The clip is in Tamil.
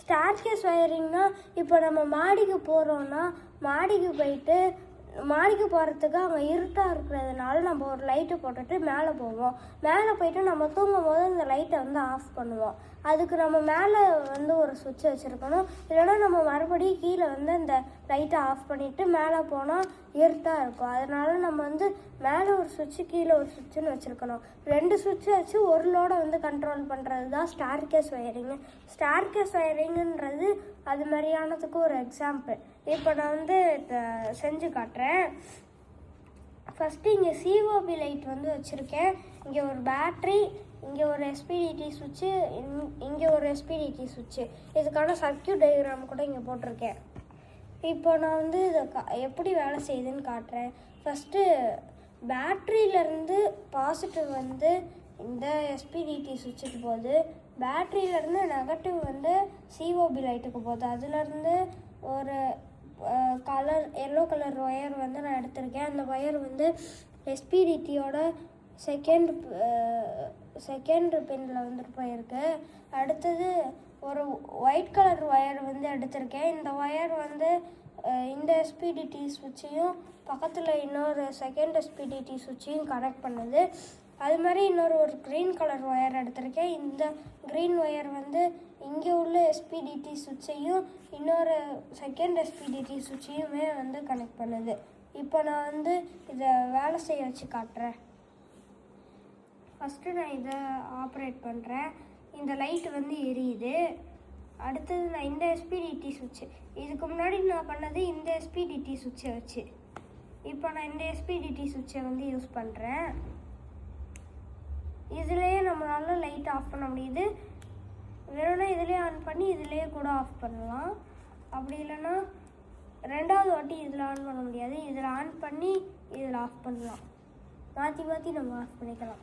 ஸ்டேர்கேஸ் ஒயரிங்னா இப்போ நம்ம மாடிக்கு போகிறோன்னா மாடிக்கு போயிட்டு மாடிக்கு போகிறதுக்கு அங்கே இருட்டாக இருக்கிறதுனால நம்ம ஒரு லைட்டு போட்டுட்டு மேலே போவோம். மேலே போயிட்டு நம்ம தூங்கும் போது அந்த லைட்டை வந்து ஆஃப் பண்ணுவோம். அதுக்கு நம்ம மேலே வந்து ஒரு சுவிட்ச் வச்சுருக்கணும். இல்லைன்னா நம்ம மறுபடியும் கீழே வந்து அந்த லைட்டை ஆஃப் பண்ணிவிட்டு மேலே போனால் இருட்டாக இருக்கும். அதனால நம்ம வந்து மேலே ஒரு சுவிட்சு கீழே ஒரு சுவிட்சுன்னு வச்சுருக்கணும். 2 சுவிட்சு வச்சு ஒரு லோடை வந்து கண்ட்ரோல் பண்ணுறது தான் ஸ்டேர்கேஸ் ஒயரிங்கு. ஸ்டேர்கேஸ் ஒயரிங்குன்றது அது மாதிரியானதுக்கு ஒரு எக்ஸாம்பிள். இப்போ நான் வந்து செஞ்சு காட்டுறேன். ஃபஸ்ட்டு இங்கே சிஓபி லைட் வந்து வச்சுருக்கேன். இங்கே ஒரு பேட்ரி, இங்கே ஒரு எஸ்பிடிடி சுவிட்சு, இங்கே ஒரு எஸ்பிடிடி சுவிட்சு. இதுக்கான சர்க்கியூட் டயக்ராம் கூட இங்கே போட்டிருக்கேன். இப்போ நான் வந்து இதை எப்படி வேலை செய்யுதுன்னு காட்டுறேன். ஃபஸ்ட்டு பேட்ரியிலேருந்து பாசிட்டிவ் வந்து இந்த எஸ்பிடிடி சுவிட்சுக்கு போகுது. பேட்ரியிலேருந்து நெகட்டிவ் வந்து சிஓபி லைட்டுக்கு போகுது. அதுலேருந்து ஒரு கலர் எல்லோ கலர் ஒயர் வந்து நான் எடுத்திருக்கேன். அந்த ஒயர் வந்து எஸ்பிடிடியோட செகண்ட் பின்னில் வந்துட்டு போயிருக்கு. அடுத்தது ஒரு ஒயிட் கலர் ஒயர் வந்து எடுத்திருக்கேன். இந்த ஒயர் வந்து இந்த எஸ்பிடிடி சுவிட்சையும் பக்கத்தில் இன்னொரு செகண்ட் எஸ்பிடிடி சுவிட்சையும் கனெக்ட் பண்ணுது. அது மாதிரி ஒரு க்ரீன் கலர் ஒயர் எடுத்திருக்கேன். இந்த க்ரீன் ஒயர் வந்து இங்கே உள்ள எஸ்பிடிடி சுவிட்சையும் இன்னொரு செகண்ட் எஸ்பிடிடி சுவிட்சையுமே வந்து கனெக்ட் பண்ணுது. இப்போ நான் வந்து இதை வேலை செய்ய வச்சு காட்டுறேன். ஃபஸ்ட்டு நான் இதை ஆப்ரேட் பண்ணுறேன். இந்த லைட் வந்து எரியுது. அடுத்தது நான் இந்த எஸ்பிடிடி சுவிட்சு, இதுக்கு முன்னாடி நான் பண்ணது இந்த எஸ்பிடிடி சுவிட்சை வச்சு. இப்போ நான் இந்த எஸ்பிடிடி சுவிட்சை வந்து யூஸ் பண்ணுறேன். இதுலேயே நம்மளால லைட் ஆஃப் பண்ண முடியுது. வேணும்னா இதுலேயே ஆன் பண்ணி இதுலேயே கூட ஆஃப் பண்ணலாம். அப்படி இல்லைன்னா 2வது வாட்டி இதில் ஆன் பண்ண முடியாது. இதில் ஆன் பண்ணி இதில் ஆஃப் பண்ணலாம். மாற்றி மாற்றி நம்ம ஆஃப் பண்ணிக்கலாம்.